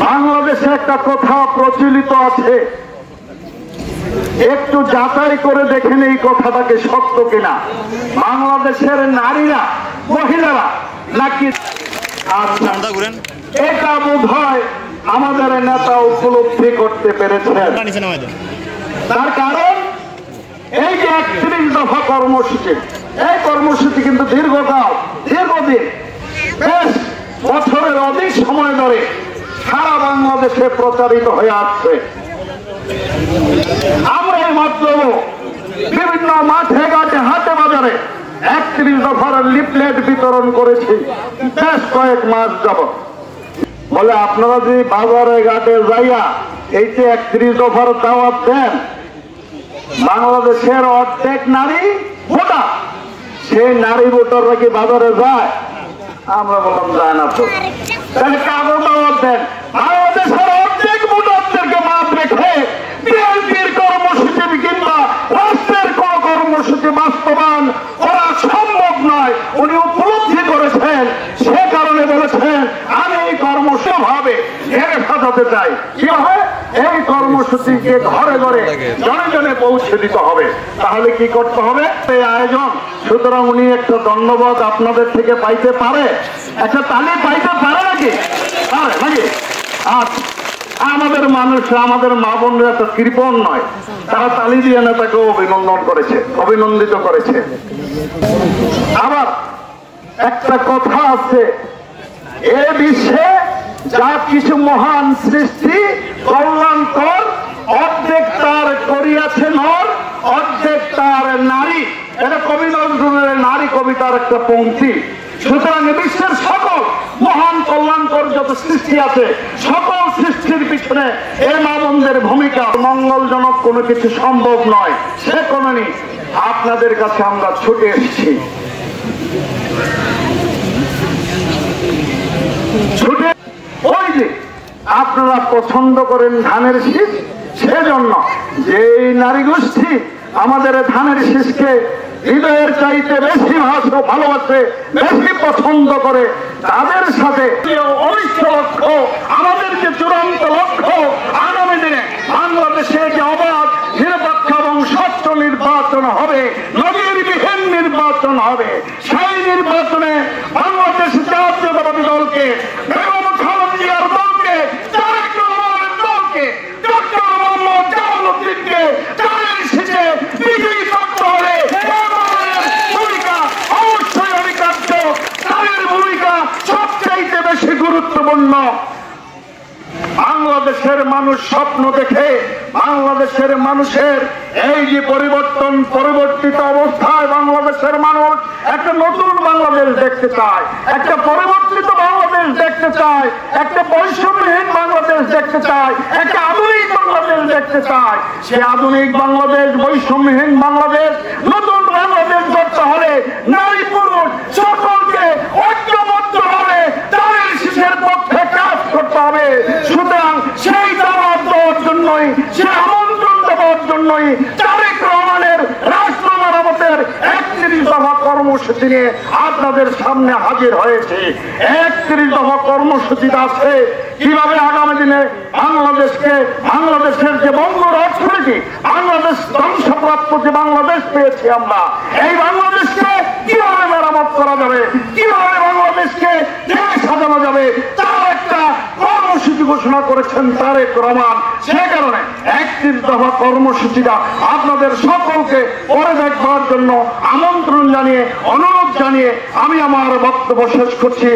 বাংলাদেশে একটা কথা প্রচলিত আছে, একটু যাচাই করে দেখেন এই কথাটাকে সত্য কিনা। বাংলাদেশের নারীরা, মহিলারা নাকি এটা বোধ হয় আমাদের নেতা উপলব্ধি করতে পেরেছেন। তার কারণ এই যে 31 দফা কর্মসূচি, এই কর্মসূচি কিন্তু দীর্ঘদিন বেশ বছরের অধিক সময় ধরে সারা বাংলাদেশে প্রচারিত হয়ে আসছে। আমরা এই মাত্র বিভিন্ন মাঠে ঘাটে হাটে বাজারে 31 দফার লিফলেট বিতরণ করেছি বেশ কয়েক মাস যাবত। বলে আপনারা যদি বাজারে ঘাটে যাইয়া এই যে 31 দফার দাওয়াত দেন, বাংলাদেশের অর্ধেক নারী ভোটার, সেই নারী ভোটাররা কি বাজারে যায়? আমরা বললাম যায় না। তো তাহলে কাগজ দাওয়াত দেন, বাংলাদেশের অর্ধেক ভোটারদেরকে মাপ রেখে বিএনপির কর্মসূচি কিংবা রাষ্ট্রের কোন কর্মসূচি বাস্তবায়ন করা সম্ভব নয় উনি উপলব্ধি করেছেন। সে কারণে বলেছেন আমি এই কর্মসূচি ভাবে ঘেরে সাজাতে চাই। কিভাবে? এই কর্মসূচিকে ঘরে ঘরে জনে জনে পৌঁছে দিতে হবে। তাহলে কি করতে হবে? এই আয়োজন। সুতরাং উনি একটা ধন্যবাদ আপনাদের থেকে পাইতে পারে, একটা তালি পাইতে পারে নাকি? নাকি? আচ্ছা, আমাদের মানুষ, আমাদের মা বোনরা তো কৃপণ নয়, তারা তালি দিয়ে নেতাকে অভিনন্দিত করেছে। আবার একটা কথা আছে, এ বিশ্বে যা কিছু মহান সৃষ্টি কল্যাণকর, অর্ধেক তার করিয়াছে নর, অর্ধেক তার নারী। এটা কবি নজরুলের নারী কবিতার একটা পংক্তি। সুতরাং বিশ্বের সকল মহান কল্যাণকর যত সৃষ্টি আছে, সকল সৃষ্টির পিছনে এই মা বোনদের ভূমিকা। মঙ্গলজনক কোনো কিছু সম্ভব নয়, সে কারণে আপনাদের কাছে আমরা ছুটে এসেছি। ছুটে ওই যে আপনারা পছন্দ করেন ধানের শীষ, সেজন্য যে নারী গোষ্ঠী আমাদের ধানের শীষকে হৃদয়ের চাইতে বেশি ভালোবাসে, বেশি পছন্দ করে, তাদের সাথে লক্ষ্য, আমাদের যে চূড়ান্ত লক্ষ্য, আগামী দিনে বাংলাদেশে যে অবাধ, নিরপেক্ষ এবং স্বচ্ছ নির্বাচন হবে, নজিরবিহীন নির্বাচন হবে, সেই নির্বাচনে বাংলাদেশ জাতীয়তাবাদী দলকে, বেগম খালেদা জিয়ার দলকে, তারেক রহমানের দলকে, ডক্টর মোহাম্মদ জামালউদ্দিনকে ধানের শীষে বিজয়ী করতে হবে। সবচাইতে বেশি গুরুত্বপূর্ণ। বাংলাদেশের মানুষ স্বপ্ন দেখে, বাংলাদেশের মানুষের এই যে পরিবর্তিত অবস্থায় বাংলাদেশের মানুষ একটা নতুন বাংলাদেশ দেখতে চায়, একটা পরিবর্তিত বাংলাদেশ দেখতে চায়, একটা বৈষম্যহীন বাংলাদেশ দেখতে চায়, একটা আধুনিক বাংলাদেশ দেখতে চায়। সে আধুনিক বাংলাদেশ, বৈষম্যহীন বাংলাদেশ, নতুন বাংলাদেশ করতে হলে নারী পুরুষ সকলকে ঐক্যবদ্ধ হবে ধানের শীষের পক্ষে কাজ করতে হবে। সুতরাং সেই দাওয়াত দেওয়ার জন্যই, সেই আমন্ত্রণ দেওয়ার জন্যই তারেক রহমানের রাষ্ট্র মেরামতের 31 দফা কর্মসূচি নিয়ে আপনাদের সামনে হাজির হয়েছে। 31 দফা কর্মসূচি আছে কিভাবে আগামী দিনে বাংলাদেশের যে বঙ্গর অর্থনীতি, বাংলাদেশ ধ্বংসপ্রাপ্ত যে বাংলাদেশ পেয়েছি আমরা, এই বাংলাদেশকে কিভাবে মেরামত করা যাবে, কিভাবে বাংলাদেশকে সাজানো যাবে, তার একটা কর্মসূচি ঘোষণা করেছেন তারেক রহমান। সে কারণে 31 দফা কর্মসূচিটা আপনাদের সকলকে পরে দেখবার জন্য আমন্ত্রণ জানিয়ে, অনুরোধ জানিয়ে আমি আমার বক্তব্য শেষ করছি।